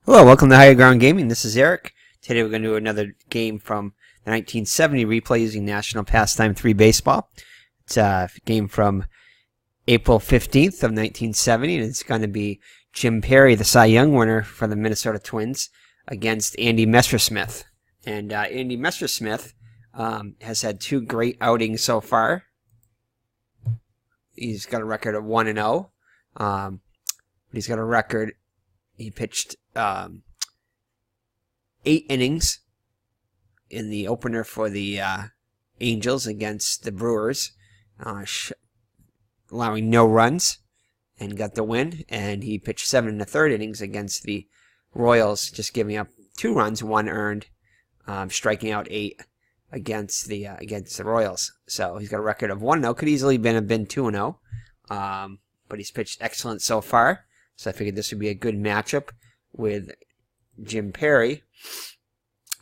Hello, welcome to Higher Ground Gaming. This is Eric. Today we're going to do another game from the 1970 replay using National Pastime 3 Baseball. It's a game from April 15th of 1970, and it's going to be Jim Perry, the Cy Young winner for the Minnesota Twins, against Andy Messersmith. And Andy Messersmith has had two great outings so far. He's got a record of 1-0. But he's got a record. He pitched 8 innings in the opener for the Angels against the Brewers, allowing no runs, and got the win. And he pitched 7 1/3 innings against the Royals, just giving up 2 runs, 1 earned, striking out 8 against the Royals. So he's got a record of 1-0. Could easily have been 2-0, but he's pitched excellent so far. So I figured this would be a good matchup with Jim Perry,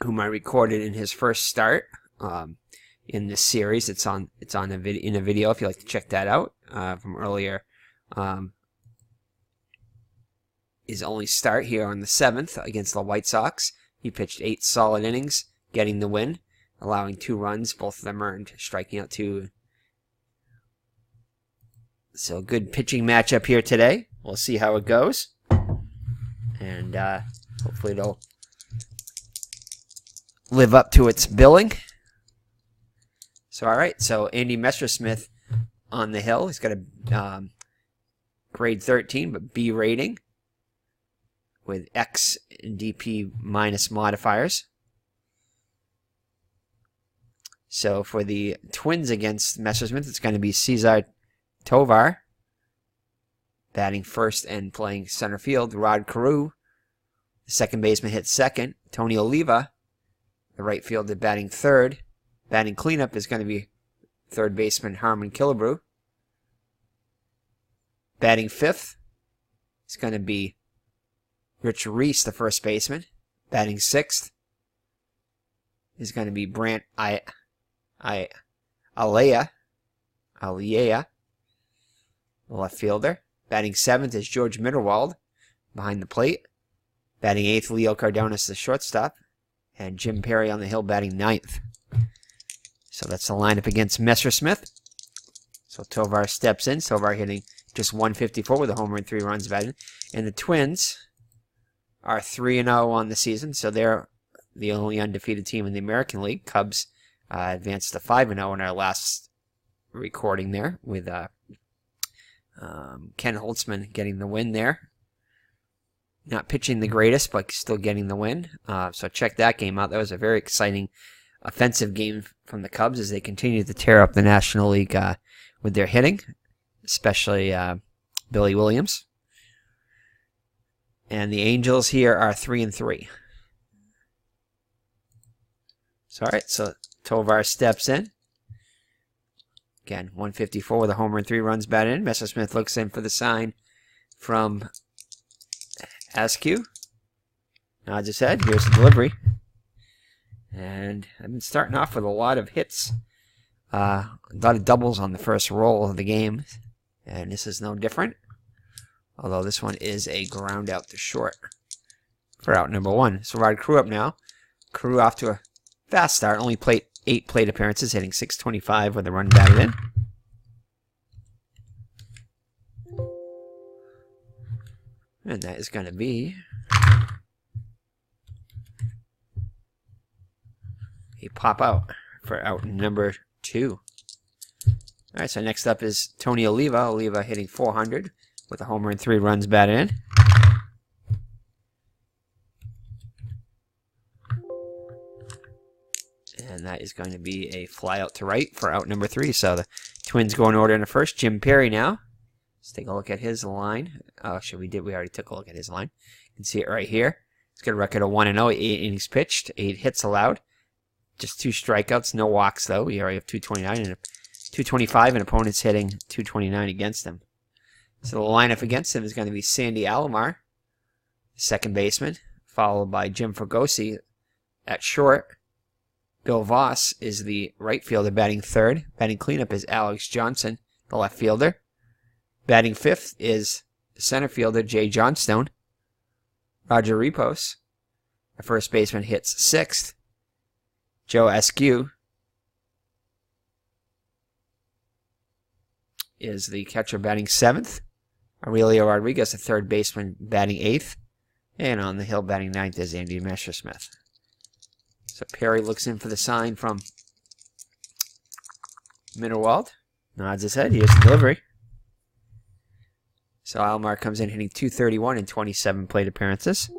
whom I recorded in his first start in this series. It's in a video if you'd like to check that out from earlier. His only start here on the 7th against the White Sox. He pitched 8 solid innings, getting the win, allowing 2 runs, both of them earned, striking out 2. So good pitching matchup here today. We'll see how it goes, and hopefully it'll live up to its billing. So, all right, so Andy Messersmith on the hill. He's got a grade 13, but B rating with X and DP minus modifiers. So for the Twins against Messersmith, it's going to be Cesar Tovar batting first and playing center field. Rod Carew, the second baseman, hits second. Tony Oliva, the right fielder, batting third. Batting cleanup is going to be third baseman Harmon Killebrew. Batting fifth is going to be Rich Reese, the first baseman. Batting sixth is going to be Brant Alea, the left fielder. Batting 7th is George Mitterwald behind the plate. Batting 8th, Leo Cardonis, the shortstop. And Jim Perry on the hill batting 9th. So that's the lineup against Messersmith. So Tovar steps in. Tovar hitting just 154 with a homer and 3 runs batted. And the Twins are 3-0 on the season. So they're the only undefeated team in the American League. Cubs advanced to 5-0 in our last recording there with Ken Holtzman getting the win there. Not pitching the greatest, but still getting the win. So check that game out. That was a very exciting offensive game from the Cubs as they continue to tear up the National League with their hitting, especially Billy Williams. And the Angels here are 3-3. So all right, so Tovar steps in. Again, 154 with a homer and 3 runs batted in. Messersmith looks in for the sign from Askew. Nods his head. Here's the delivery. And I've been starting off with a lot of hits. A lot of doubles on the first roll of the game. And this is no different. Although this one is a ground out to short for out number 1. So Rod Carew up now. Carew off to a fast start. Only played 8 plate appearances, hitting .625 with a run batted in. And that is going to be a pop out for out number 2. All right, so next up is Tony Oliva. Oliva hitting .400 with a homer and 3 runs batted in. And that is going to be a fly out to right for out number 3. So the Twins go in order in the first. Jim Perry now. Let's take a look at his line. We already took a look at his line. You can see it right here. He's got a record of 1-0, 8 innings pitched, 8 hits allowed. Just 2 strikeouts, no walks though. We already have 229 and 225, and opponents hitting 229 against him. So the lineup against him is going to be Sandy Alomar, second baseman, followed by Jim Fregosi at short. Bill Voss is the right fielder batting third. Batting cleanup is Alex Johnson, the left fielder. Batting fifth is center fielder Jay Johnstone. Roger Repos, the first baseman, hits 6th. Joe Askew is the catcher, batting 7th. Aurelio Rodriguez, the third baseman, batting 8th. And on the hill, batting 9th, is Andy Messersmith. So Perry looks in for the sign from Mitterwald. Nods his head. Here's the delivery. So Alomar comes in hitting .231 in 27 plate appearances.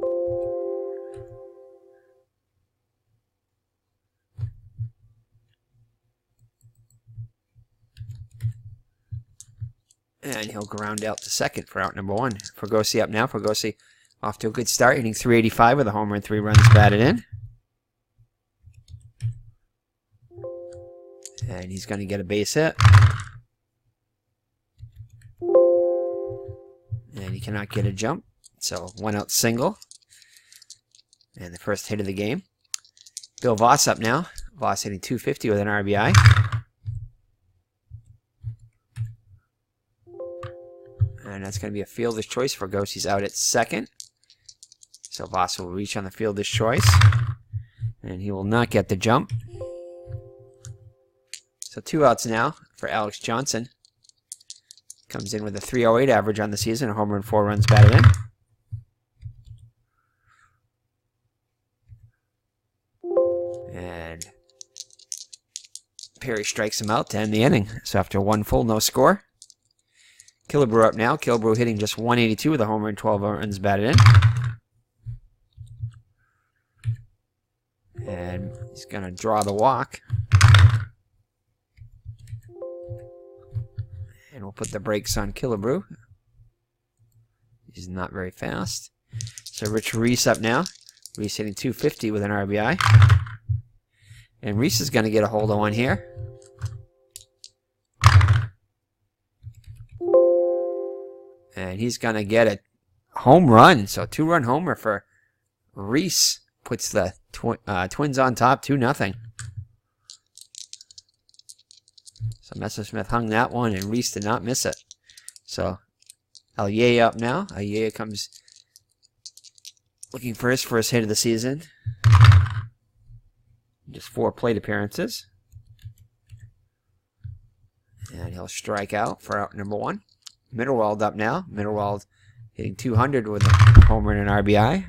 And he'll ground out to second for out number 1. Fregosi up now. Fregosi off to a good start, hitting .385 with a homer and 3 runs batted in. And he's going to get a base hit. And he cannot get a jump. So 1 out single. And the first hit of the game. Bill Voss up now. Voss hitting .250 with an RBI. And that's going to be a fielder's choice for Ghost. He's out at second. So Voss will reach on the fielder's choice. And he will not get the jump. So 2 outs now for Alex Johnson. Comes in with a .308 average on the season. A homer and 4 runs batted in. And Perry strikes him out to end the inning. So after 1 full, no score. Killebrew up now. Killebrew hitting just .182 with a homer and 12 runs batted in. And he's going to draw the walk. And we'll put the brakes on Killebrew. He's not very fast. So Rich Reese up now. Reese hitting .250 with an RBI. And Reese is going to get a hold of one here. And he's going to get a home run. So 2-run homer for Reese. Puts the Twins on top 2-0. So Messersmith hung that one, and Reese did not miss it. So Alyea up now. Alyea comes looking for his first hit of the season. Just 4 plate appearances. And he'll strike out for out number 1. Mitterwald up now. Mitterwald hitting .200 with a homer and an RBI.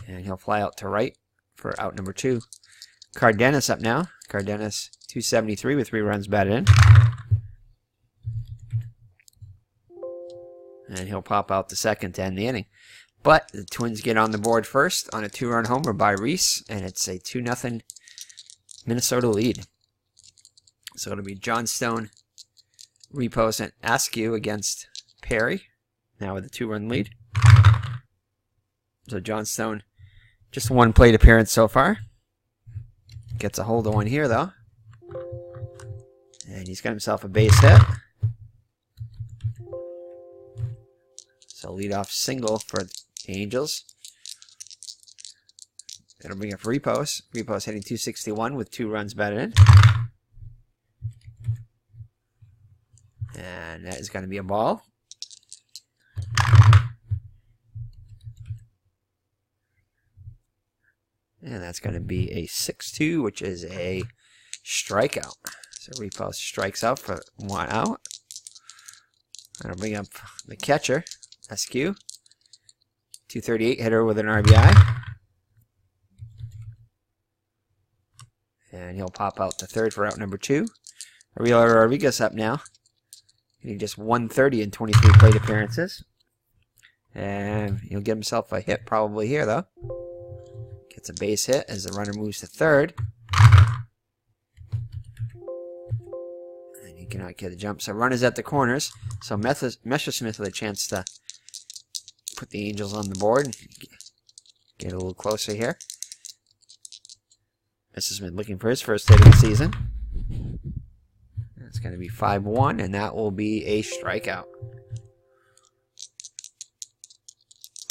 And he'll fly out to right for out number 2. Cardenas up now. Cardenas .273 with 3 runs batted in. And he'll pop out to second to end the inning. But the Twins get on the board first on a 2-run homer by Reese, and it's a 2-0 Minnesota lead. So it'll be Johnstone, Repos, and Askew against Perry, now with a 2-run lead. So Johnstone, just 1 plate appearance so far. Gets a hold of one here, though. And he's got himself a base hit. So leadoff single for the Angels. It'll bring up Repos. Repos hitting .261 with 2 runs batted in. And that is going to be a ball. And that's going to be a 6-2, which is a strikeout. So Repos strikes out for 1 out. And I'll bring up the catcher, Askew. .238 hitter with an RBI. And he'll pop out to third for out number 2. Aurelio Rodriguez up now. Hitting just .130 in 23 plate appearances. And he'll get himself a hit probably here, though. Gets a base hit as the runner moves to third. And he cannot get a jump. So runners at the corners. So Messersmith with a chance to put the Angels on the board. Get a little closer here. Messersmith looking for his first hit of the season. That's going to be 5-1, and that will be a strikeout.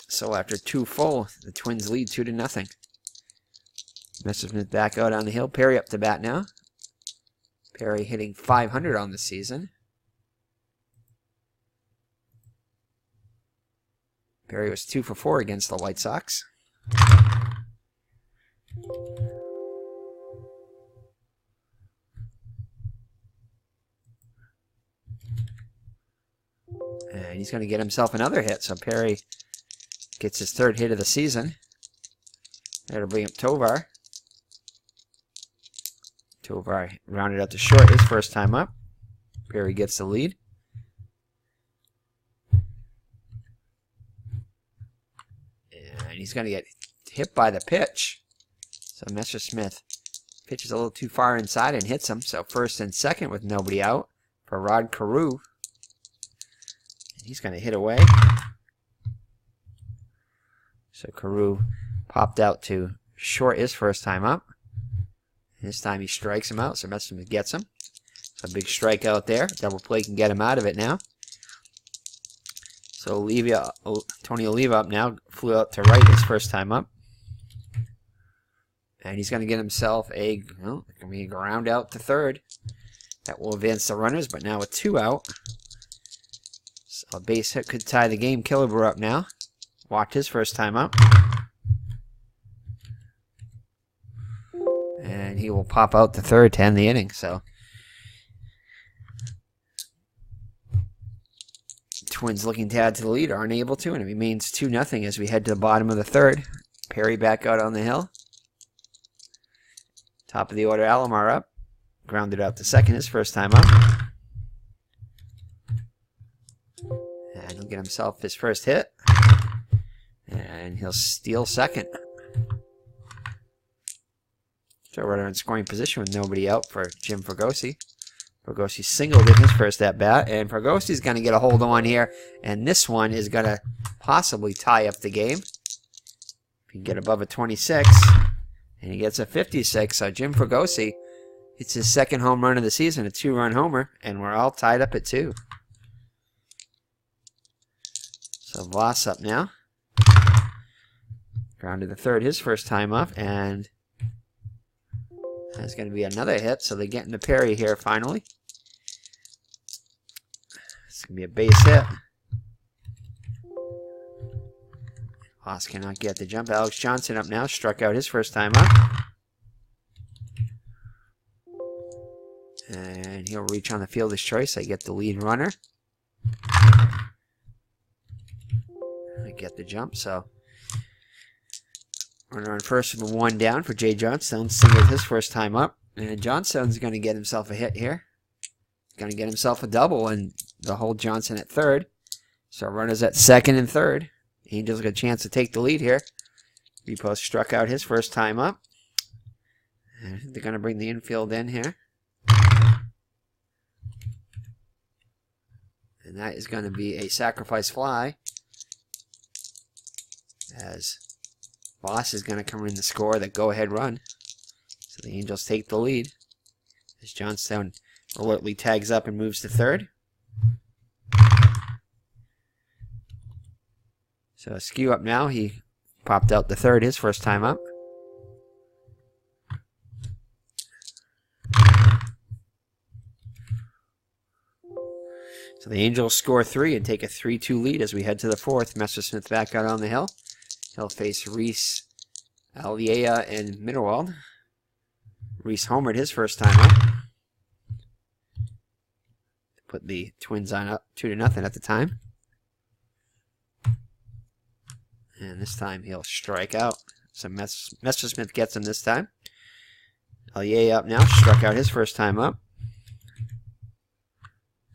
So after 2 full, the Twins lead 2-0. Messersmith back out on the hill. Perry up to bat now. Perry hitting .500 on the season. Perry was 2 for 4 against the White Sox. And he's going to get himself another hit. So Perry gets his 3rd hit of the season. That'll bring up Tovar. Tovar rounded out to short his first time up. Perry gets the lead. And he's going to get hit by the pitch. So Messersmith pitches a little too far inside and hits him. So 1st and 2nd with nobody out for Rod Carew. He's going to hit away. So Carew popped out to short his first time up. This time he strikes him out, so Messersmith gets him. So a big strikeout there. Double play can get him out of it now. So Tony Oliva up now, flew out to right his first time up. And he's going to get himself a ground out to 3rd. That will advance the runners, but now with 2 out. So a base hit could tie the game. Killebrew up now. Walked his first time up. And he will pop out to 3rd to end the inning. So Twins looking to add to the lead, aren't able to, and it remains 2-0 as we head to the bottom of the 3rd. Perry back out on the hill. Top of the order, Alomar up. Grounded out to 2nd his first time up. And he'll get himself his first hit. And he'll steal 2nd. So runner in scoring position with nobody out for Jim Fregosi. Fregosi singled in his first at-bat, and Fregosi's going to get a hold on here, and this one is going to possibly tie up the game. If he can get above a 26, and he gets a 56, so Jim Fregosi hits his 2nd home run of the season, a 2-run homer, and we're all tied up at 2. So Voss up now. Grounded to 3rd his first time up, and that's going to be another hit, so they get into Perry here finally. It's going to be a base hit. Voss cannot get the jump. Alex Johnson up now, struck out his first time up. And he'll reach on the fielder's choice. I get the lead runner. I get the jump, so runner on first with 1 down for Jay Johnstone. Singled his first time up. And Johnstone's going to get himself a hit here. He's going to get himself a double and the hold Johnson at 3rd. So runners at 2nd and 3rd. Angels got a chance to take the lead here. Repost struck out his first time up. And they're going to bring the infield in here. And that is going to be a sacrifice fly. As Voss is going to come in to score the go-ahead run. So the Angels take the lead. As Johnstone alertly tags up and moves to 3rd. So Askew up now. He popped out to 3rd his first time up. So the Angels score 3 and take a 3-2 lead as we head to the 4th. Messersmith back out on the hill. He'll face Reese, Aliea, and Mitterwald. Reese homered his first time up. Put the Twins on up 2-0 at the time. And this time he'll strike out. So Messersmith gets him this time. Aliea up now, struck out his first time up.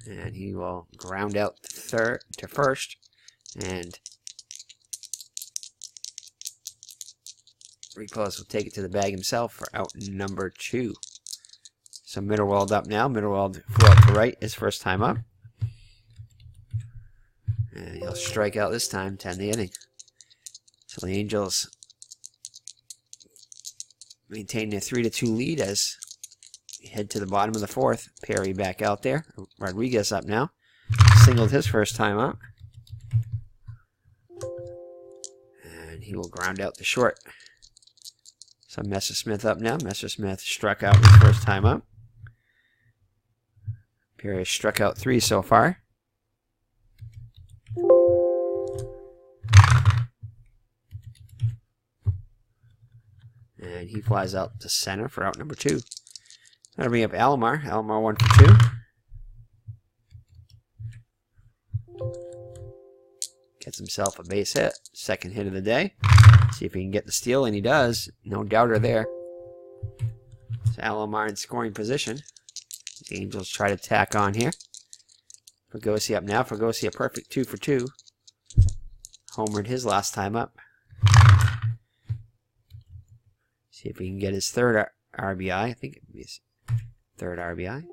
And he will ground out to first. And Repos will take it to the bag himself for out number 2. So Mitterwald up now. Mitterwald flew out to right his first time up. And he'll strike out this time to end the inning. So the Angels maintain their 3-2 lead as we head to the bottom of the 4th. Perry back out there. Rodriguez up now. Singled his first time up. And he will ground out to short. So Messersmith up now. Messersmith struck out his first time up. Perry has struck out 3 so far. And he flies out to center for out number 2. That'll bring up Alomar. Alomar 1 for 2. Gets himself a base hit. Second hit of the day. See if he can get the steal, and he does. No doubter there. So Alomar in scoring position. The Angels try to tack on here. Fregosi up now. Fregosi a perfect 2 for 2. Homered his last time up. See if he can get his third RBI. I think it would be his third RBI.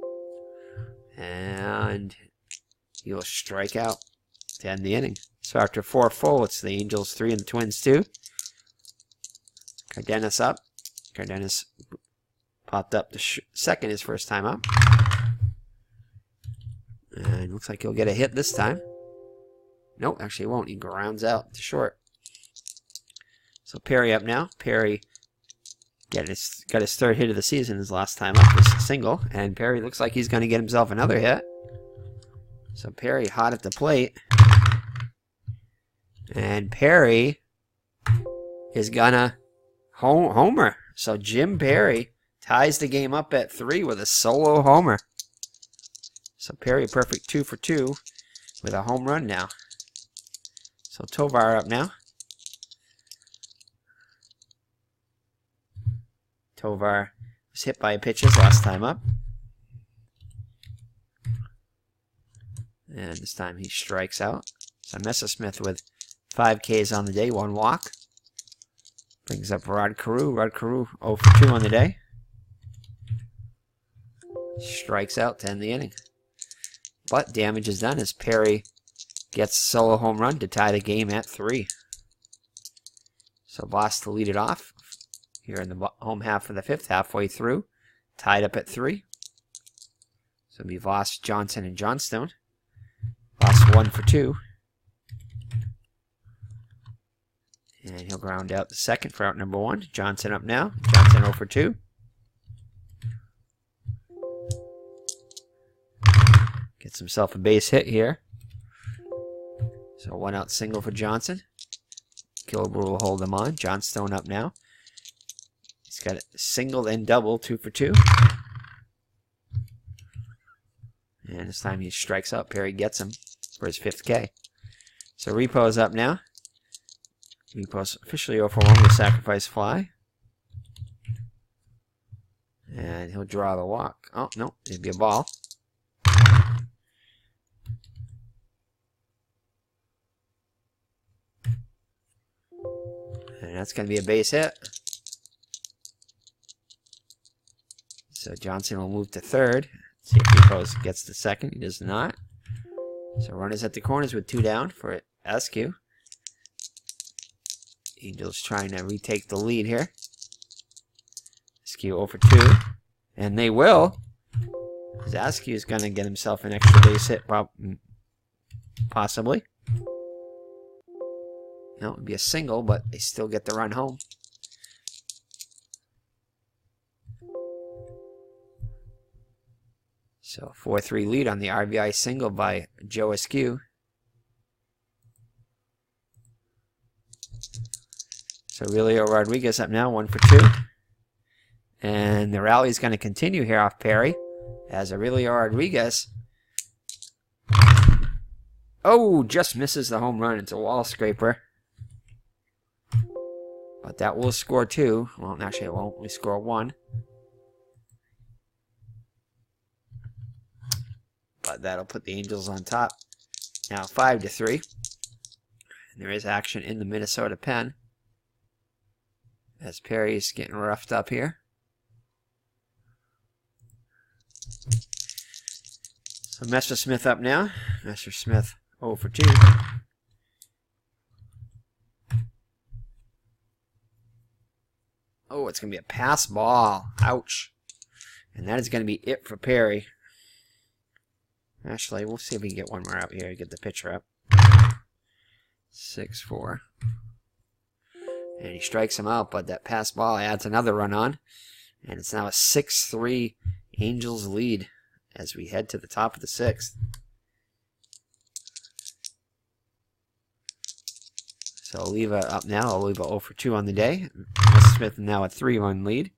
And he will strike out to end the inning. So after 4 full, it's the Angels 3 and the Twins 2. Cardenas up. Cardenas popped up to second his first time up. And looks like he'll get a hit this time. Nope, actually he won't. He grounds out to short. So Perry up now. Perry got his third hit of the season his last time up. This single. And Perry looks like he's going to get himself another hit. So Perry hot at the plate. And Perry is gonna homer. So Jim Perry ties the game up at 3 with a solo homer. So Perry perfect 2 for 2 with a home run now. So Tovar up now. Tovar was hit by a pitch his last time up. And this time he strikes out. So Messersmith with 5 Ks on the day, 1 walk. Brings up Rod Carew. Rod Carew 0 for 2 on the day. Strikes out to end the inning. But damage is done as Perry gets a solo home run to tie the game at 3. So Voss to lead it off here in the home half of the 5th, halfway through. Tied up at 3. So it'll be Voss, Johnson, and Johnstone. Voss 1 for 2. And he'll ground out the second for out number 1. Johnson up now. Johnson 0 for 2. Gets himself a base hit here. So 1 out single for Johnson. Killebrew will hold him on. Johnstone up now. He's got a single and double, 2 for 2. And this time he strikes out. Perry gets him for his 5th K. So Repo's up now. Repo's officially 0 for 1 with a sacrifice fly. And he'll draw the walk. Oh, no, it'd be a ball. And that's going to be a base hit. So Johnson will move to third. See if Repo gets the second. He does not. So runners at the corners with 2 down for Askew. Angels trying to retake the lead here. Askew 0 for 2. And they will. Because Askew is going to get himself an extra base hit, possibly. No, it would be a single, but they still get the run home. So 4-3 lead on the RBI single by Joe Askew. So Aurelio Rodriguez up now, 1 for 2. And the rally is going to continue here off Perry as Aurelio Rodriguez, oh, just misses the home run. It's a wall scraper. But that will score 2. Well, actually it won't. We score 1. But that'll put the Angels on top. Now 5-3. And there is action in the Minnesota pen. As Perry's getting roughed up here. So Messersmith up now. Messersmith 0 for 2. Oh, it's going to be a pass ball. Ouch. And that is going to be it for Perry. Actually, we'll see if we can get one more out here to get the pitcher up. 6-4. And he strikes him out, but that pass ball adds another run on. And it's now a 6-3 Angels lead as we head to the top of the 6th. So Oliva up now. Oliva 0 for 2 on the day. Messersmith now a 3-run lead.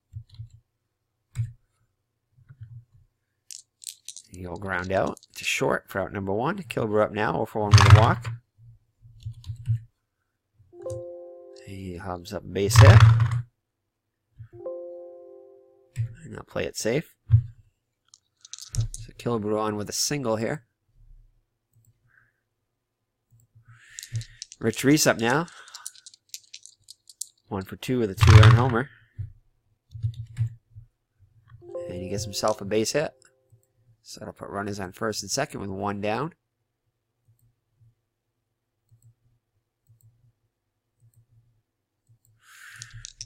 He'll ground out to short for out number 1. Kilbur up now, 0 for 1 with a walk. He hobs up a base hit. And I'll play it safe. So Kilbur on with a single here. Rich Reese up now. 1 for 2 with a 2-run homer. And he gets himself a base hit. So that'll put runners on first and second with 1 down.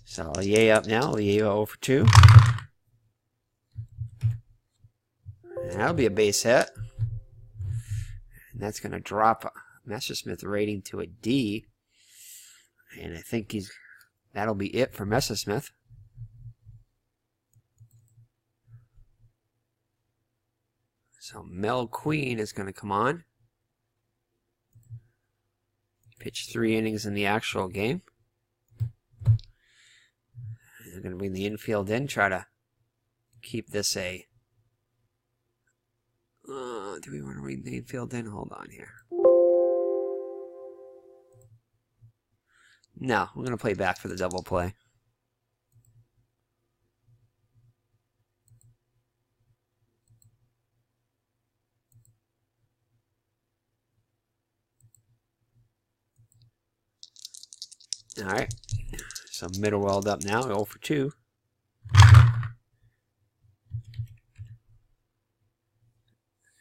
So Yeh up now. Yeh 0 for 2. And that'll be a base hit. And that's going to drop Messersmith rating to a D. And I think that'll be it for Messersmith. So Mel Queen is going to come on. Pitch 3 innings in the actual game. They're going to bring the infield in, try to keep this a... do we want to bring the infield in? Hold on here. No, we're going to play back for the double play. Alright, so Middleweld up now, 0 for 2.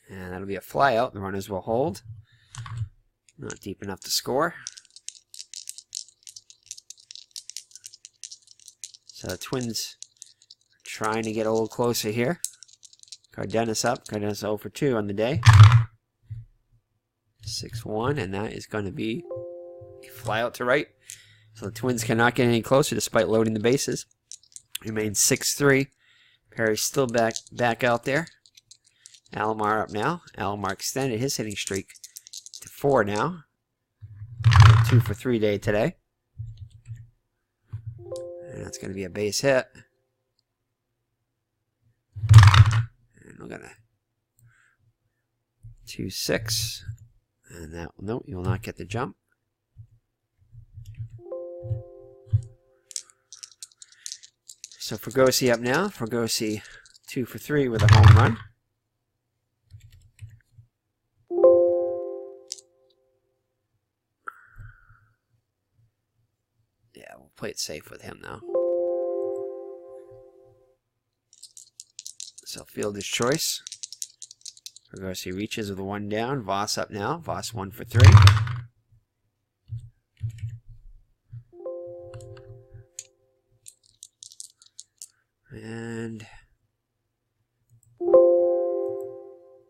And that'll be a fly out. The runners will hold. Not deep enough to score. So the Twins are trying to get a little closer here. Cardenas up. Cardenas 0 for 2 on the day. 6-1, and that is going to be a fly out to right. So the Twins cannot get any closer despite loading the bases. Remains 6-3. Perry's still back out there. Alomar up now. Alomar extended his hitting streak to 4 now. 2 for 3 day today. And that's going to be a base hit. And we're going to 2-6. And that, no, you will not get the jump. So Fregosi up now. Fregosi 2 for 3 with a home run. Yeah, we'll play it safe with him now. So fielder's choice. Fregosi reaches with a 1 down. Voss up now. Voss 1 for 3. And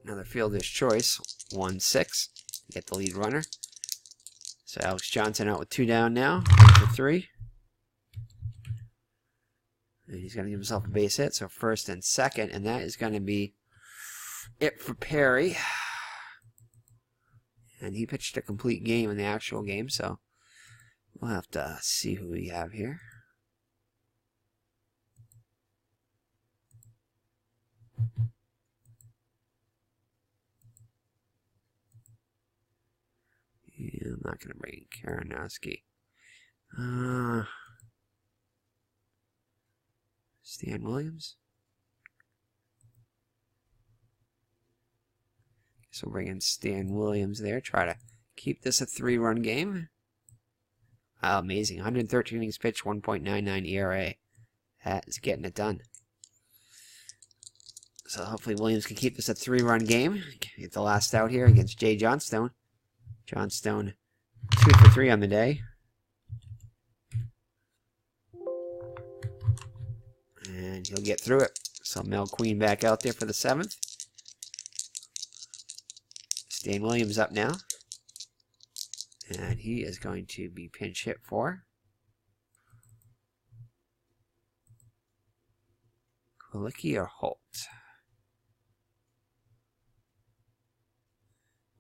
another fielder's choice, 1-6, get the lead runner. So Alex Johnson out with 2 down now, 1 for 3. And he's going to give himself a base hit, so first and second, and that is going to be it for Perry. And he pitched a complete game in the actual game, so we'll have to see who we have here. Yeah, I'm not going to bring Karanowski. Stan Williams. So we'll bring in Stan Williams there. Try to keep this a 3-run game. Wow, amazing. 113 innings pitched, 1.99 ERA. That is getting it done. So hopefully Williams can keep this a 3-run game. Get the last out here against Jay Johnstone. Johnstone 2 for 3 on the day. And he'll get through it. So Mel Queen back out there for the 7th. Stan Williams up now. And he is going to be pinch hit for Kwiatkowski or Holt.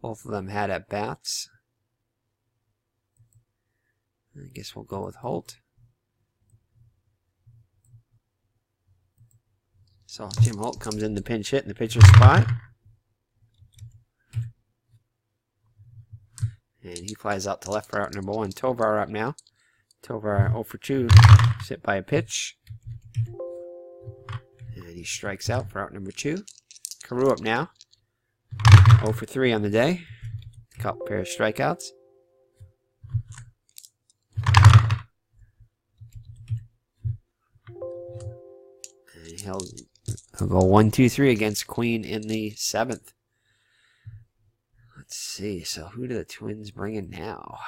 Both of them had at bats. I guess we'll go with Holt. So Jim Holt comes in the pinch hit in the pitcher's spot. And he flies out to left for out number 1. Tovar up now. Tovar 0 for 2. Hit by a pitch. And he strikes out for out number 2. Carew up now. 0 for 3 on the day. Couple pair of strikeouts. And he'll go 1-2-3 against Queen in the 7th. Let's see. So who do the Twins bring in now?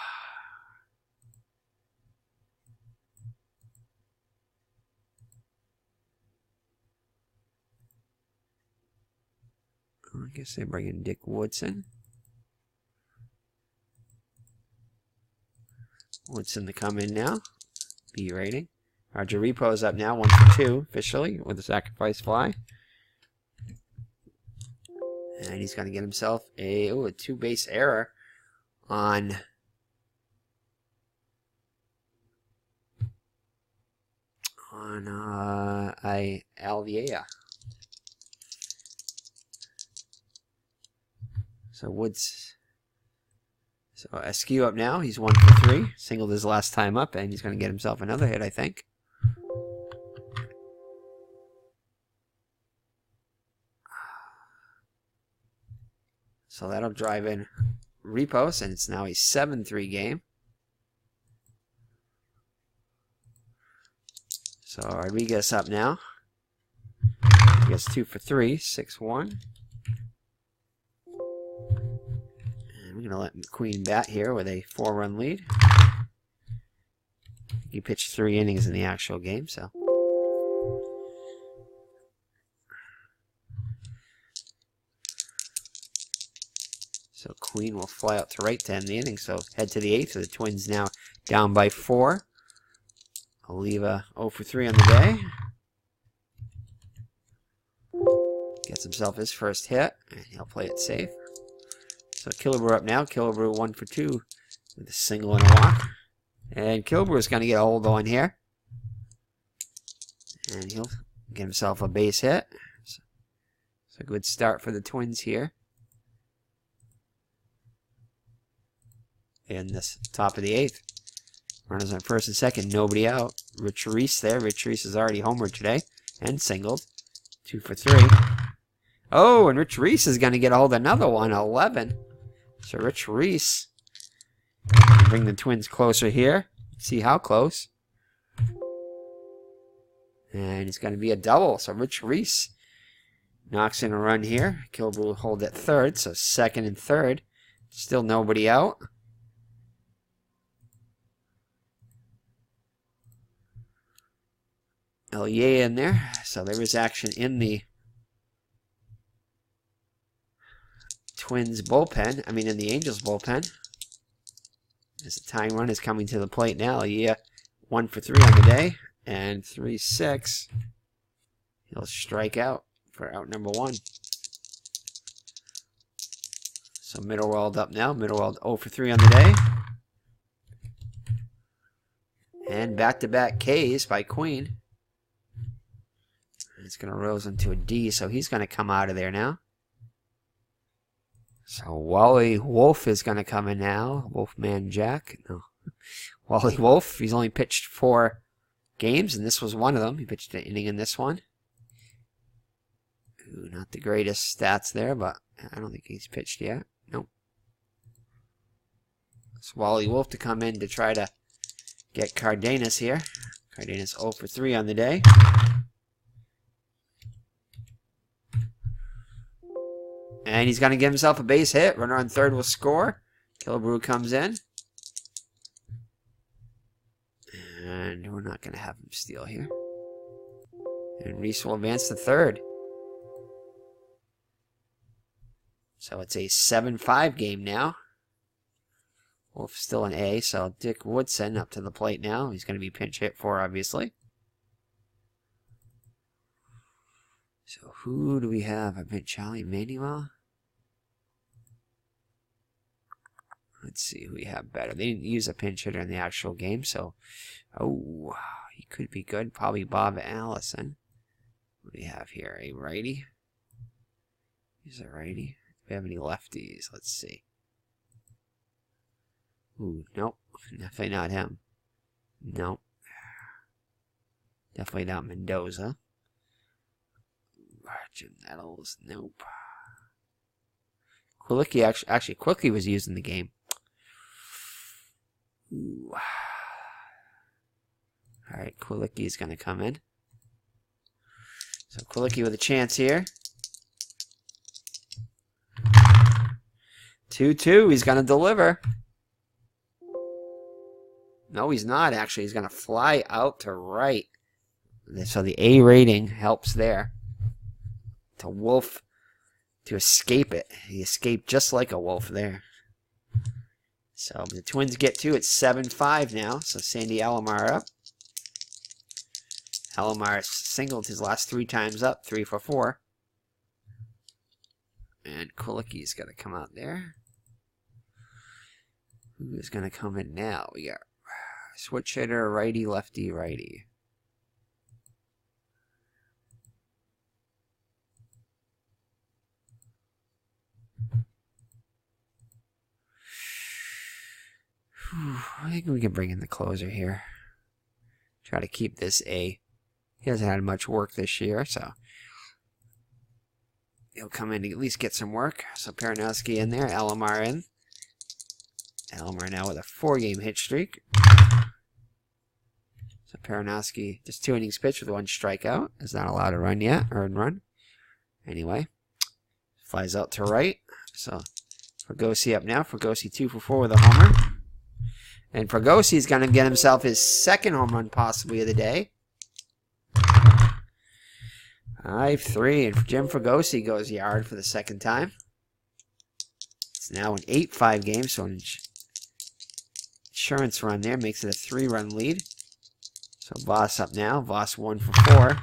I guess they bring in Dick Woodson. Woodson to come in now. B rating. Roger Repo's up now, 1 for 2 officially with a sacrifice fly. And he's going to get himself a 2-base error on Alviera. So Askew up now. He's 1 for 3. Singled his last time up, and he's going to get himself another hit, I think. So that'll drive in Repos, and it's now a 7-3 game. So Rodriguez up now. He gets 2 for 3, 6-1. And we're going to let McQueen bat here with a 4-run lead. He pitched 3 innings in the actual game, so. So Queen will fly out to right to end the inning. So head to the 8th. So the Twins now down by 4. Oliva 0 for 3 on the day. Gets himself his first hit, and he'll play it safe. So Killebrew up now. Killebrew 1 for 2 with a single and a walk. And Killebrew is going to get a hold on here. And he'll get himself a base hit. So it's a good start for the Twins here. In this top of the 8th. Runners on first and second, nobody out. Rich Reese there. Rich Reese is already homered today and singled. 2 for 3. Oh, and Rich Reese is going to get a hold of another one, 11. So Rich Reese bring the Twins closer here. See how close. And it's going to be a double. So Rich Reese knocks in a run here. Killebrew will hold at third. So second and third. Still nobody out. Elie in there. So there is action in the Twins bullpen. I mean in the Angels bullpen. As the tying run is coming to the plate now. Elie 1 for 3 on the day. And 3-6. He'll strike out for out number 1. So Mittelwald up now. Mittelwald 0 for 3 on the day. And back-to-back Ks by Queen. It's going to rose into a D, so he's going to come out of there now. So Wally Wolf is going to come in now. Wolfman Jack. No. Wally Wolf. He's only pitched 4 games, and this was one of them. He pitched an inning in this one. Ooh, not the greatest stats there, but I don't think he's pitched yet. Nope. It's Wally Wolf to come in to try to get Cardenas here. Cardenas 0 for 3 on the day. And he's going to give himself a base hit. Runner on third will score. Killebrew comes in. And we're not going to have him steal here. And Reese will advance to third. So it's a 7-5 game now. Wolf still an A, so Dick Woodson up to the plate now. He's going to be pinch hit for, obviously. So who do we have? I bet Charlie Manuel. Let's see who we have better. They didn't use a pinch hitter in the actual game, so... Oh, he could be good. Probably Bob Allison. What do we have here? A righty? He's a righty. Do we have any lefties? Let's see. Ooh, nope. Definitely not him. Nope. Definitely not Mendoza. Jim Nettles. Nope. Quillicke actually Quillicke was used in the game. Ooh. Alright, Quillicke is going to come in. So Quillicke with a chance here. 2-2. He's going to deliver. No, he's not, actually. He's going to fly out to right. So the A rating helps there. To Wolf to escape it. He escaped just like a Wolf there. So the Twins get 2. It's 7-5 now. So Sandy Alomar up. Alomar singled his last 3 times up. 3 for 4. And Quillicke's got to come out there. Who's going to come in now? We got switch hitter, righty, lefty, righty. I think we can bring in the closer here. Try to keep this A. He hasn't had much work this year, so he'll come in to at least get some work. So Peronowski in there, Alomar in. Alomar now with a 4-game hit streak. So Peronowski just 2 innings pitched with 1 strikeout. Is not allowed to run yet, or run. Anyway, flies out to right. So Fregosi up now. Fregosi 2 for 4 with a homer. And Fregosi's going to get himself his 2nd home run possibly of the day. 5-3, and Jim Fregosi goes yard for the 2nd time. It's now an 8-5 game, so an insurance run there makes it a 3-run lead. So Voss up now. Voss 1 for 4.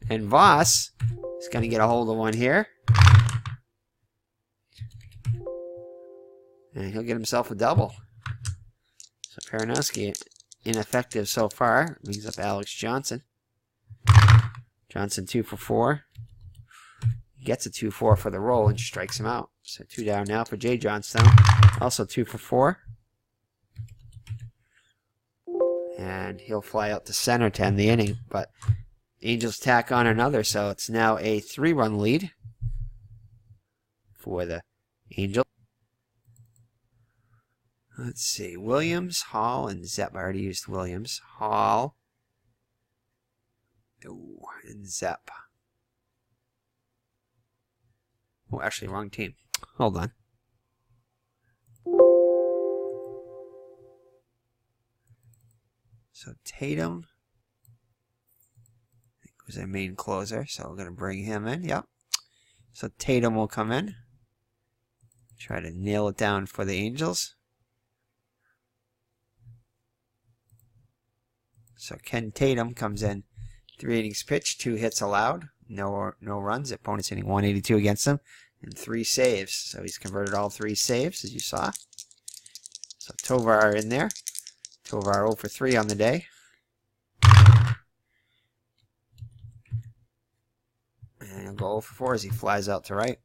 And Voss is going to get a hold of one here. And he'll get himself a double. So Peronowski ineffective so far. Brings up Alex Johnson. Johnson 2 for 4. He gets a 2-4 for the roll and strikes him out. So 2 down now for Jay Johnstone. Also 2 for 4. And he'll fly out to center to end the inning. But Angels tack on another, so it's now a 3-run lead for the Angels. Let's see. Williams, Hall, and Zepp. I already used Williams. Hall. Ooh, and Zepp. Oh, actually, wrong team. Hold on. So Tatum, I think, was our main closer, so we're going to bring him in. Yep. So Tatum will come in. Try to nail it down for the Angels. So Ken Tatum comes in. 3 innings pitched, 2 hits allowed, no runs. Opponent's hitting 182 against him, and 3 saves. So he's converted all 3 saves, as you saw. So Tovar in there. Tovar 0 for 3 on the day. And he'll go 0 for 4 as he flies out to right.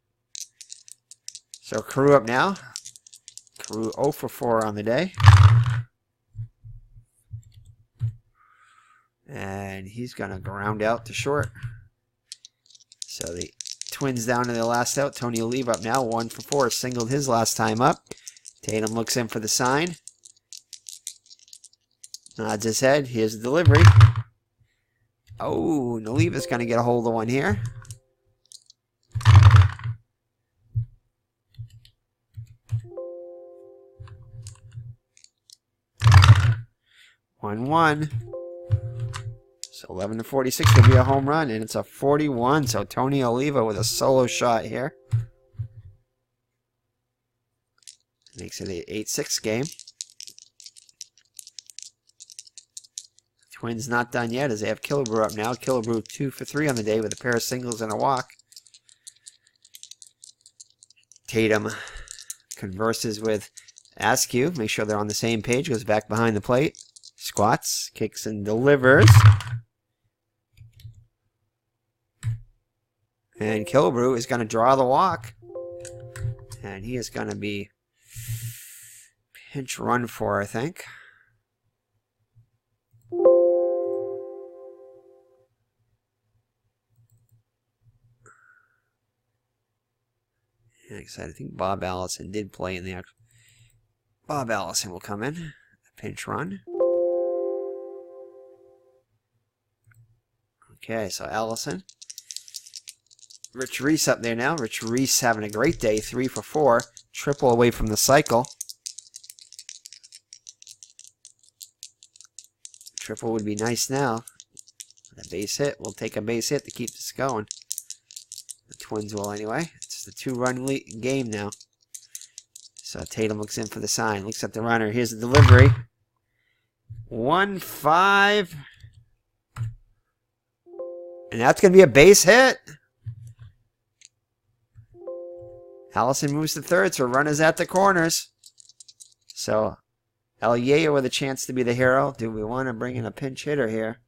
So Carew up now. Carew 0 for 4 on the day. And he's going to ground out to short. So the Twins down to their last out. Tony Oliva up now. 1 for 4. Singled his last time up. Tatum looks in for the sign. Nods his head. Here's the delivery. Oh, Oliva's going to get a hold of one here. One. So 11 to 46 would be a home run, and it's a 41. So Tony Oliva with a solo shot here. Makes it an 8-6 game. Twins not done yet as they have Killebrew up now. Killebrew 2 for 3 on the day with a pair of singles and a walk. Tatum converses with Askew, make sure they're on the same page, goes back behind the plate, squats, kicks and delivers. And Killebrew is going to draw the walk. And he is going to be pinch run for, I think. Yeah, I think Bob Allison did play in the actual. Bob Allison will come in. Pinch run. Okay, so Allison. Rich Reese up there now. Rich Reese having a great day. 3 for 4. Triple away from the cycle. Triple would be nice now. A base hit. We'll take a base hit to keep this going. The Twins will anyway. It's the 2-run game now. So Tatum looks in for the sign. Looks at the runner. Here's the delivery. 1-5. And that's going to be a base hit. Allison moves to third, so runners at the corners. So Elia with a chance to be the hero. Do we want to bring in a pinch hitter here?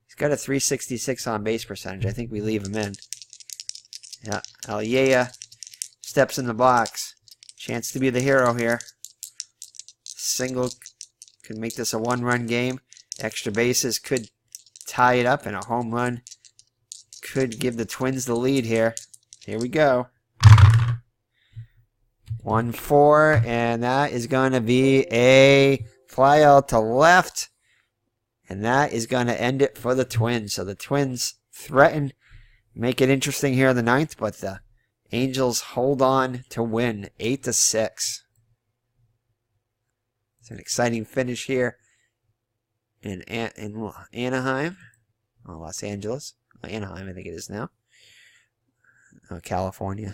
He's got a .366 on base percentage. I think we leave him in. Yeah, Elia steps in the box. Chance to be the hero here. Single could make this a 1-run game. Extra bases could tie it up, and a home run could give the Twins the lead here. Here we go. 1-4, and that is going to be a fly out to left. And that is going to end it for the Twins. So the Twins threaten, make it interesting here in the 9th, but the Angels hold on to win 8-6. It's an exciting finish here in Anaheim, or Los Angeles. Anaheim, I think it is now. California.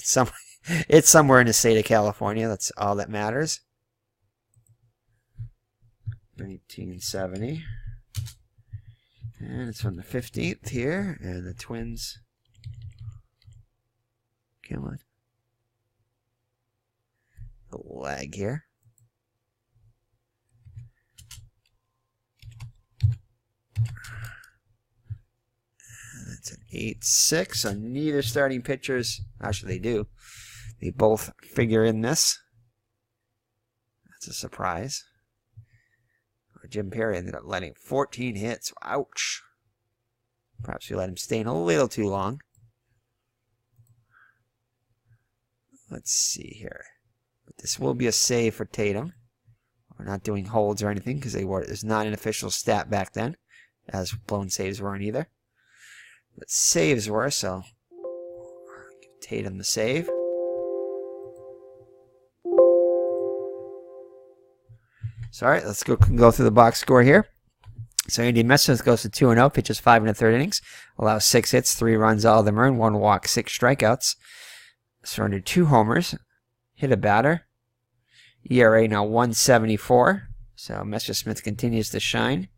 It's somewhere in the state of California. That's all that matters. 1970. And it's from the 15th here. And the Twins. Come on. A lag here. That's an 8-6. So neither starting pitchers, actually they do. They both figure in this. That's a surprise. Jim Perry ended up letting 14 hits. Ouch. Perhaps we let him stay in a little too long. Let's see here. But this will be a save for Tatum. We're not doing holds or anything because there's not an official stat back then, as blown saves weren't either. But saves were, so give Tatum the save. So, all right, let's go through the box score here. So, Andy Messersmith goes to 2-0, pitches 5 1/3 innings, allows 6 hits, 3 runs, all of them earned, 1 walk, 6 strikeouts, surrendered 2 homers, hit a batter. ERA now 1.74. So, Messersmith continues to shine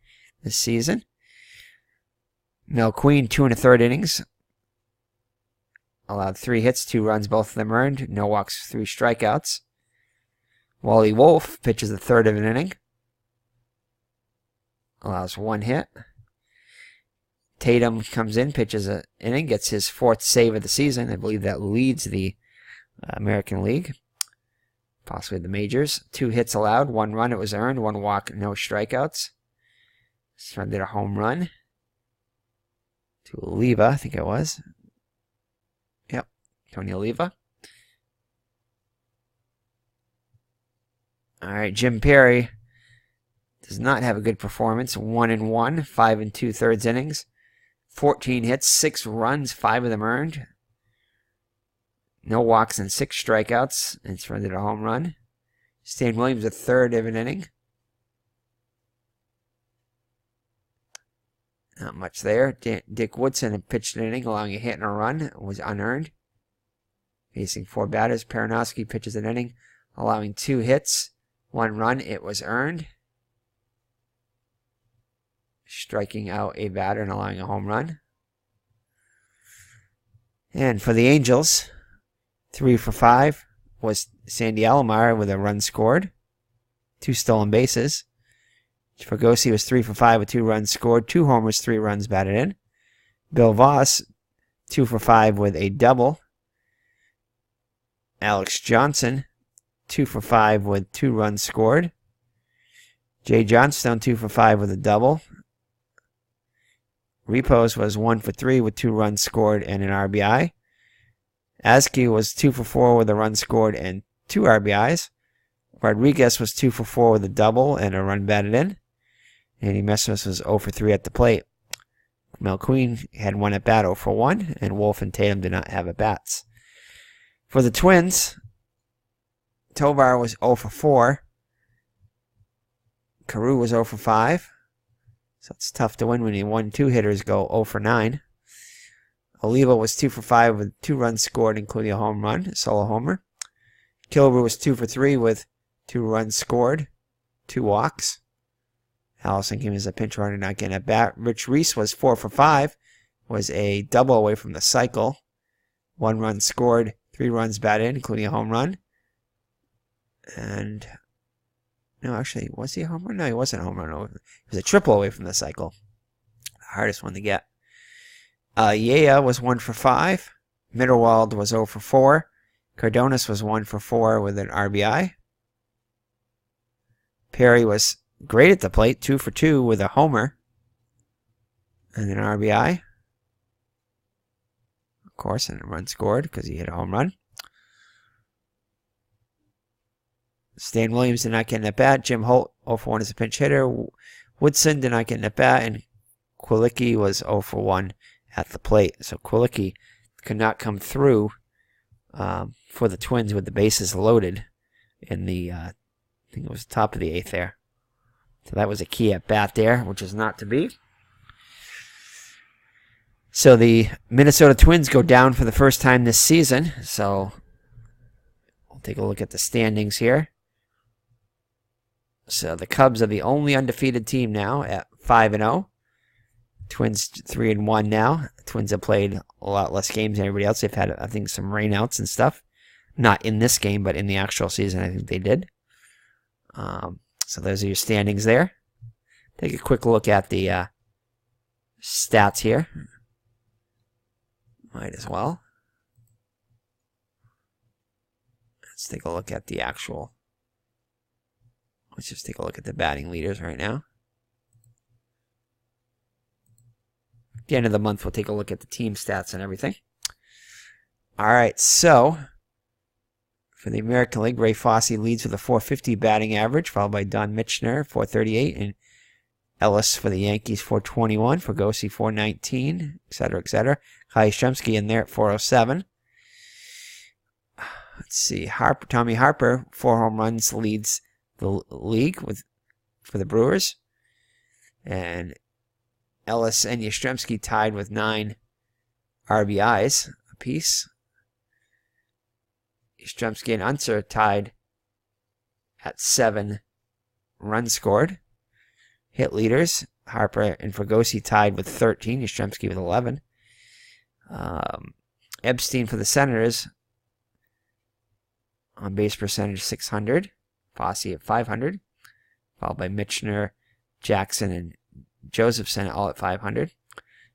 this season. Mel Queen, 2 1/3 innings, allowed 3 hits, 2 runs, both of them earned, no walks, 3 strikeouts. Wally Wolf pitches a third of an inning. Allows 1 hit. Tatum comes in, pitches an inning, gets his 4th save of the season. I believe that leads the American League, possibly the majors. 2 hits allowed, 1 run, it was earned, 1 walk, no strikeouts. Surrendered a home run to Oliva, I think it was. Yep, Tony Oliva. All right, Jim Perry does not have a good performance. 1-1, 5 2/3 innings, 14 hits, 6 runs, 5 of them earned. No walks and 6 strikeouts, and surrendered a home run. Stan Williams, a third of an inning. Not much there. Dick Woodson had pitched an inning, allowing a hit and a run. It was unearned. Facing 4 batters. Peranowski pitches an inning, allowing 2 hits. 1 run, it was earned. Striking out a batter and allowing a home run. And for the Angels, 3 for 5 was Sandy Alomar with a run scored. 2 stolen bases. Fregosi was 3 for 5 with 2 runs scored. 2 homers, 3 runs batted in. Bill Voss, 2 for 5 with a double. Alex Johnson, 2 for 5 with 2 runs scored. Jay Johnstone, 2 for 5 with a double. Repos was 1 for 3 with 2 runs scored and an RBI. Askew was 2 for 4 with a run scored and 2 RBIs. Rodriguez was 2 for 4 with a double and a run batted in. Andy Messersmith was 0 for 3 at the plate. Mel Queen had 1 at bat, 0 for 1, and Wolf and Tatum did not have at bats. For the Twins, Tovar was 0 for 4. Carew was 0 for 5. So it's tough to win when you 1-2 hitters go 0 for 9. Oliva was 2 for 5 with 2 runs scored, including a home run, a solo homer. Kilber was 2 for 3 with 2 runs scored, 2 walks. Allison came as a pinch runner, not getting at bat. Rich Reese was 4 for 5, was a double away from the cycle. 1 run scored, 3 runs batted in, including a home run. And no, actually, was he a home run? No, he wasn't a home run. He was a triple away from the cycle. The hardest one to get. Yea was 1 for 5. Mitterwald was 0 for 4. Cardonas was 1 for 4 with an RBI. Perry was great at the plate, 2 for 2 with a homer and an RBI. Of course, and a run scored because he hit a home run. Stan Williams did not get an at-bat. Jim Holt, 0 for 1 as a pinch hitter. Woodson did not get an at-bat. And Kwilicki was 0 for 1 at the plate. So Kwilicki could not come through for the Twins with the bases loaded in the, I think it was the top of the 8th there. So that was a key at-bat there, which is not to be. So the Minnesota Twins go down for the first time this season. So we'll take a look at the standings here. So the Cubs are the only undefeated team now at 5-0. Twins 3-1 now. The Twins have played a lot less games than everybody else. They've had, I think, some rainouts and stuff. Not in this game, but in the actual season, I think they did. So those are your standings there. Take a quick look at the stats here. Might as well. Let's take a look at the actual. Let's just take a look at the batting leaders right now. At the end of the month, we'll take a look at the team stats and everything. All right, so for the American League, Ray Fosse leads with a .450 batting average, followed by Don Michener, .438, and Ellis for the Yankees, .421, Fregosi, .419, etc., etc. Kai Yastrzemski in there at .407. Let's see, Tommy Harper, 4 home runs, leads the league for the Brewers. And Ellis and Yastrzemski tied with 9 RBIs apiece. Yastrzemski and Unser tied at 7 runs scored. Hit leaders, Harper and Fregosi tied with 13, Yastrzemski with 11. Epstein for the Senators, on base percentage 600. Fosse at 500. Followed by Michener, Jackson, and Josephson all at 500.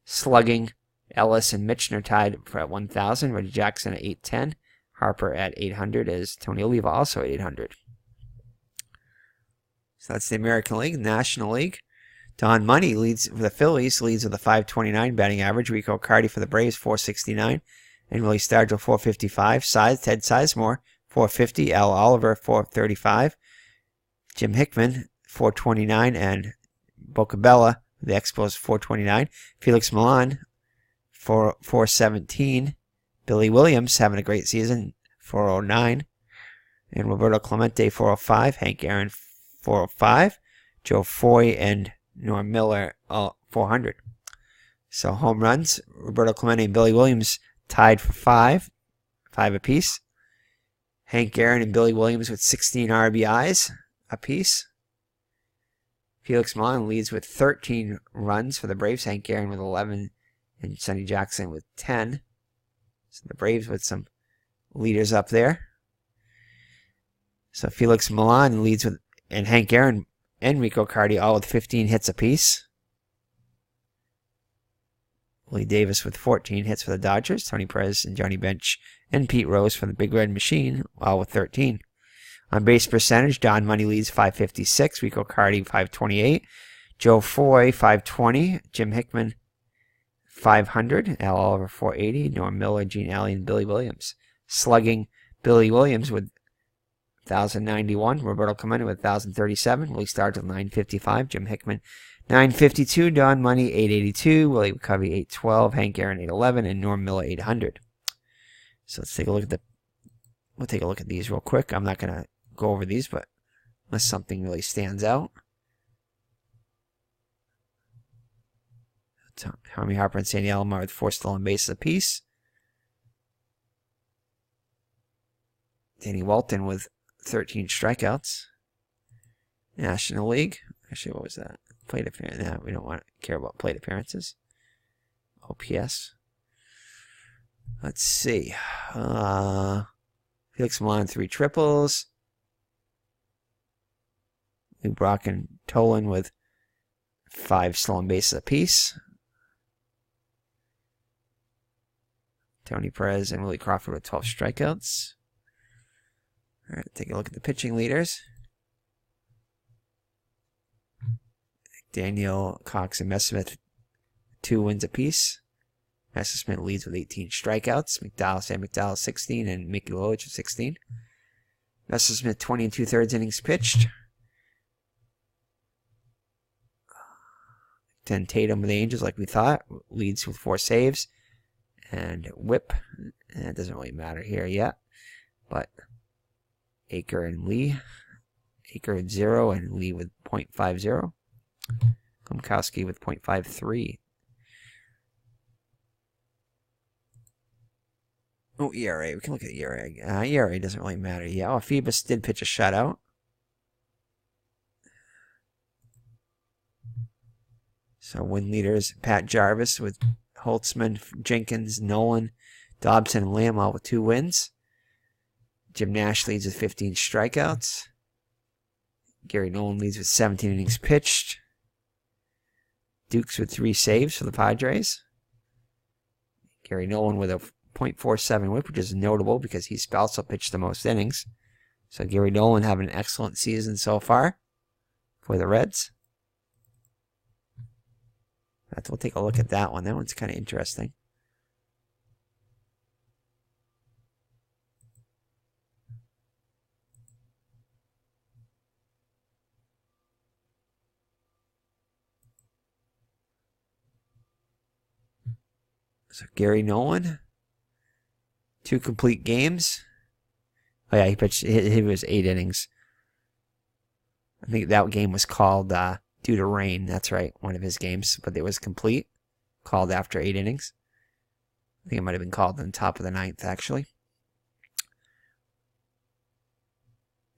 Slugging, Ellis and Michener tied for at 1,000. Reggie Jackson at 810. Harper at 800 as Tony Oliva also at 800. So that's the American League. National League. Don Money leads for the Phillies, leads with a .529 batting average. Rico Cardi for the Braves, .469. And Willie Stargell, .455. Ted Sizemore, .450. Al Oliver, .435. Jim Hickman, .429. And Bocabella, the Expos, .429. Felix Milan, .417. Billy Williams having a great season, .409. And Roberto Clemente, .405. Hank Aaron, .405. Joe Foy and Norm Miller, 400. So home runs, Roberto Clemente and Billy Williams tied for 5 apiece. Hank Aaron and Billy Williams with 16 RBIs apiece. Felix Milan leads with 13 runs for the Braves. Hank Aaron with 11 and Sonny Jackson with 10. So the Braves with some leaders up there. So Felix Milan leads with, and Hank Aaron and Rico Cardi all with 15 hits apiece. Willie Davis with 14 hits for the Dodgers. Tony Perez and Johnny Bench and Pete Rose for the Big Red Machine, all with 13. On base percentage, Don Money leads 556, Rico Cardi 528, Joe Foy 520, Jim Hickman 500, Al Oliver 480, Norm Miller, Gene Alley, and Billy Williams. Slugging, Billy Williams with 1,091, Roberto Clemente with 1,037, Willie Stargell with 955, Jim Hickman 952, Don Money 882, Willie McCovey 812, Hank Aaron 811, and Norm Miller 800. So let's take a look at we'll take a look at these real quick. I'm not going to go over these, but unless something really stands out. Tommy Harper and Sandy Alomar with 4 stolen bases apiece. Danny Walton with 13 strikeouts. National League. Actually, what was that? Plate appearance. No, we don't want to care about plate appearances. OPS. Let's see. Felix Milan 3 triples. Lou Brock and Tolan with 5 stolen bases apiece. Tony Perez and Willie Crawford with 12 strikeouts. All right, take a look at the pitching leaders. Daniel Cox and Messersmith 2 wins apiece. Messersmith leads with 18 strikeouts. Sam McDowell 16 and Mickey Lolich with 16. Messersmith 20 2/3 innings pitched. Then Tatum with the Angels, like we thought, leads with 4 saves. And whip, and it doesn't really matter here yet. But Aker and Lee. Aker at 0 and Lee with .50. Gomkowski with .53. Oh, ERA. We can look at ERA. ERA doesn't really matter. Yeah, Phoebus did pitch a shutout. So win leaders, Pat Jarvis with Holtzman, Jenkins, Nolan, Dobson, and Lamb all with 2 wins. Jim Nash leads with 15 strikeouts. Gary Nolan leads with 17 innings pitched. Dukes with 3 saves for the Padres. Gary Nolan with a .47 whip, which is notable because he's also pitched the most innings. So Gary Nolan having an excellent season so far for the Reds. We'll take a look at that one. That one's kind of interesting. So Gary Nolan, 2 complete games. Oh yeah, he pitched. He was 8 innings. I think that game was called due to rain. That's right, one of his games, but it was complete. Called after 8 innings. I think it might have been called on the top of the 9th, actually.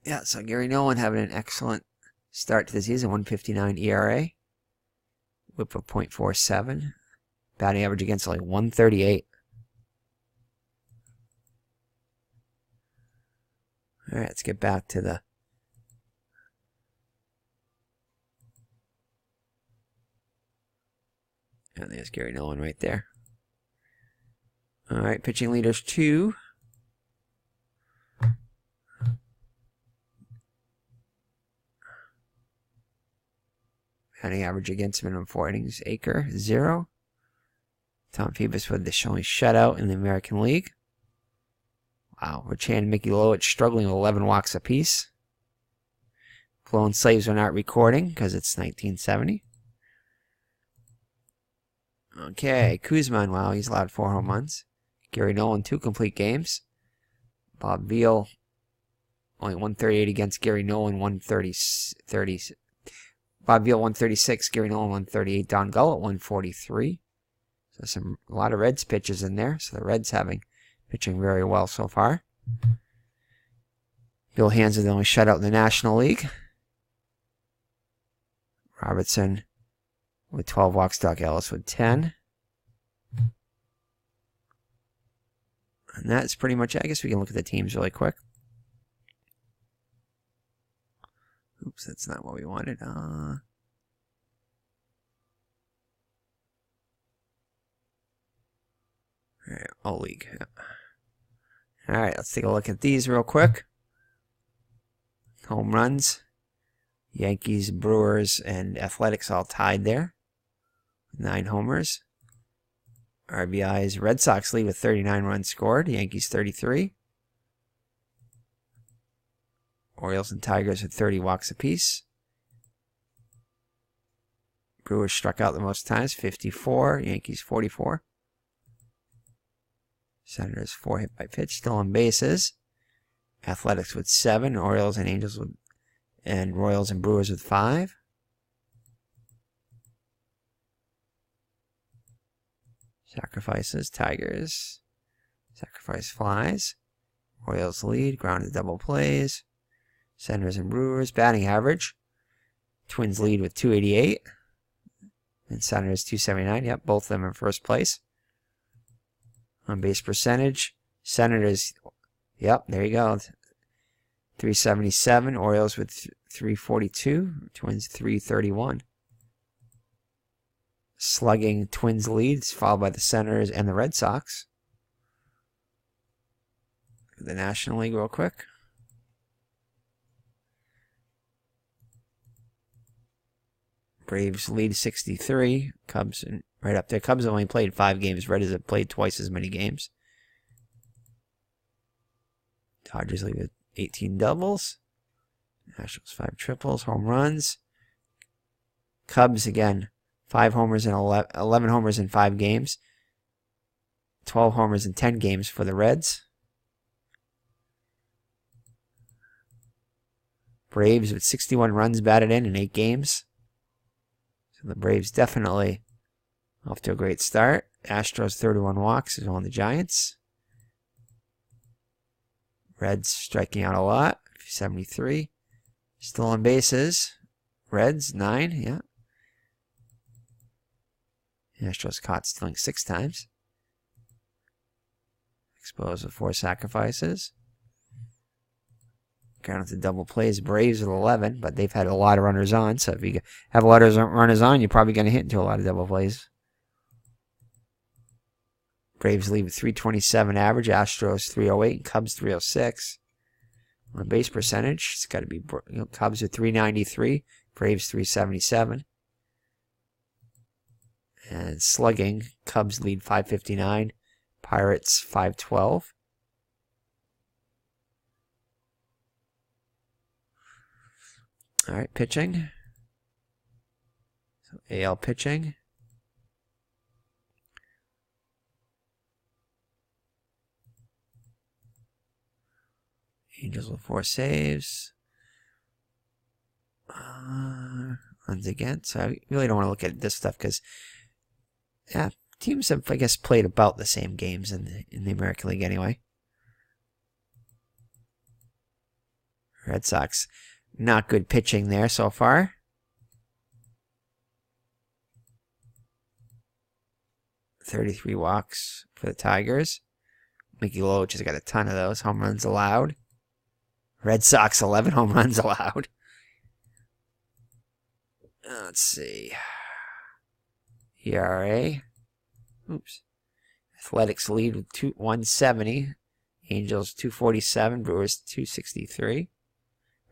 Yeah, so Gary Nolan having an excellent start to the season. 1.59 ERA. Whip of .47. Batting average against only 138. All right, let's get back to the... And there's Gary Nolan right there. All right, pitching leaders 2. Batting average against minimum 4 innings. Aker, 0. Tom Phoebus with the only shutout in the American League. Wow, Rich Hand and Mickey Lolich struggling with 11 walks apiece. Blown Slaves are not recording because it's 1970. Okay, Kuzman, wow, he's allowed 4 home runs. Gary Nolan, 2 complete games. Bob Veal, only 138 against Gary Nolan, 130. Bob Veal, 136. Gary Nolan, 138. Don Gullett, 143. So a lot of Reds pitches in there. So the Reds pitching very well so far. Bill Hansen, the only shutout in the National League. Robertson with 12 walks. Doc Ellis with 10. And that's pretty much it. I guess we can look at the teams really quick. Oops, that's not what we wanted. All right, all league. Yeah. All right, let's take a look at these real quick. Home runs. Yankees, Brewers, and Athletics all tied there. 9 homers. RBIs, Red Sox lead with 39 runs scored. Yankees 33. Orioles and Tigers with 30 walks apiece. Brewers struck out the most times, 54. Yankees 44. Senators 4 hit by pitch, still on bases. Athletics with 7. Orioles and Angels with, and Royals and Brewers with 5. Sacrifices, Tigers. Sacrifice flies. Orioles lead, grounded double plays. Senators and Brewers, batting average. Twins lead with 288. And Senators 279. Yep, both of them in first place. On base percentage, Senators, yep, there you go. 377. Orioles with 342. Twins 331. Slugging, Twins leads, followed by the Senators and the Red Sox. The National League real quick. Braves lead 63. Cubs right up there. Cubs only played 5 games. Reds have played twice as many games. Dodgers lead with 18 doubles. Nationals 5 triples. Home runs. Cubs again. 5 homers and 11 homers in 5 games. 12 homers in 10 games for the Reds. Braves with 61 runs batted in 8 games. So the Braves definitely off to a great start. Astros 31 walks is on the Giants. Reds striking out a lot. 73. Still on bases. Reds 9. Yeah. Astros caught stealing 6 times. Exposed with 4 sacrifices. Counted to double plays. Braves with 11, but they've had a lot of runners on. So if you have a lot of runners on, you're probably going to hit into a lot of double plays. Braves lead with 327 average. Astros 308 and Cubs 306. On base percentage, it's got to be Cubs at 393, Braves 377. And slugging, Cubs lead 559, Pirates 512. All right, pitching. So AL pitching. Angels with 4 saves. Runs against. So I really don't want to look at this stuff because, yeah, teams have, I guess, played about the same games in the American League anyway. Red Sox, not good pitching there so far. .33 walks for the Tigers. Mickey Loach has got a ton of those. Home runs allowed. Red Sox 11 home runs allowed. Let's see. ERA. Oops. Athletics lead with 170. Angels 247. Brewers 263.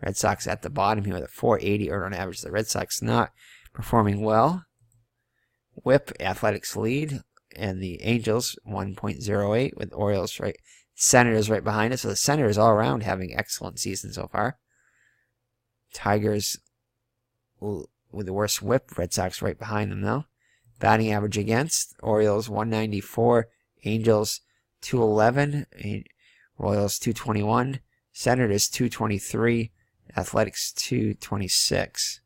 Red Sox at the bottom here with a 480 earned on average. The Red Sox not performing well. Whip, Athletics lead. And the Angels 1.08 with Orioles right. Senators right behind us. So the Senators all around having excellent season so far. Tigers with the worst whip. Red Sox right behind them though. Batting average against. Orioles 194. Angels 211. Royals 221. Senators 223. Athletics 226.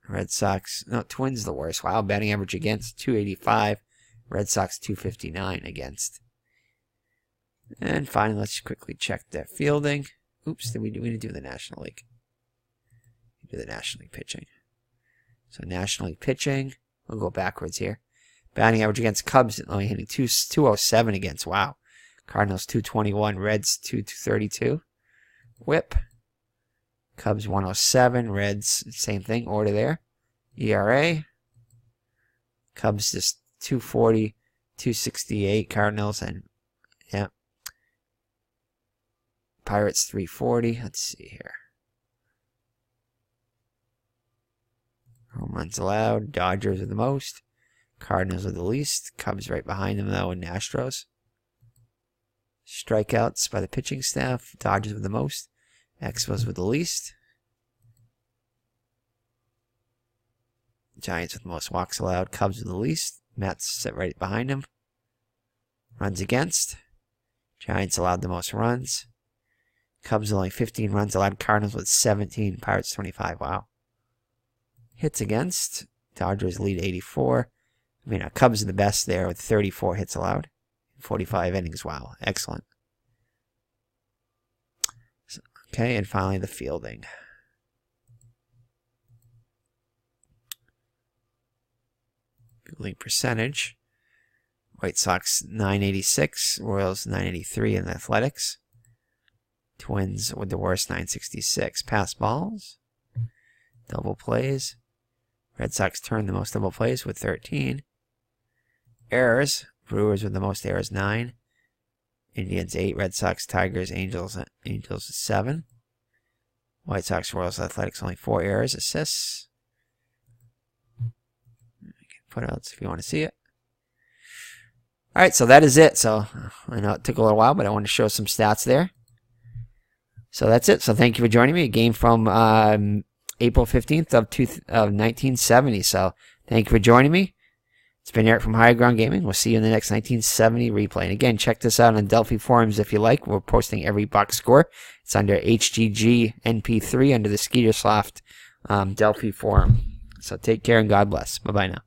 Red Sox. No, Twins the worst. Wow, batting average against 285. Red Sox 259 against. And finally, let's quickly check their fielding. Oops, we didn't do the National League. We do the National League pitching. So National League pitching. We'll go backwards here. Batting average against Cubs only hitting 207 against. Wow. Cardinals 221, Reds 232. Whip. Cubs 107, Reds same thing, order there. ERA. Cubs just 240, 268, Cardinals, and yeah. Pirates 340. Let's see here. Home runs allowed. Dodgers are the most. Cardinals are the least. Cubs right behind them though, and Astros. Strikeouts by the pitching staff. Dodgers with the most. Expos with the least. Giants with the most walks allowed. Cubs with the least. Mets sit right behind them. Runs against. Giants allowed the most runs. Cubs only 15 runs allowed. Cardinals with 17. Pirates 25. Wow. Hits against. Dodgers lead 84. I mean, Cubs are the best there with 34 hits allowed. 45 innings. Wow. Excellent. Okay, and finally the fielding. Fielding percentage. White Sox 986, Royals 983 in the Athletics. Twins with the worst 966. Pass balls. Double plays. Red Sox turned the most double plays with 13. Errors. Brewers with the most errors 9. Indians 8. Red Sox, Tigers, Angels 7. White Sox, Royals, Athletics only 4 errors. Assists. You can put outs if you want to see it. Alright, so that is it. So I know it took a little while, but I wanted to show some stats there. So that's it. So thank you for joining me. A game from April 15th of 1970. So thank you for joining me. It's been Eric from Higher Ground Gaming. We'll see you in the next 1970 replay. And again, check this out on Delphi forums if you like. We're posting every box score. It's under HGG NP3 under the Skeetersoft Delphi forum. So take care and God bless. Bye-bye now.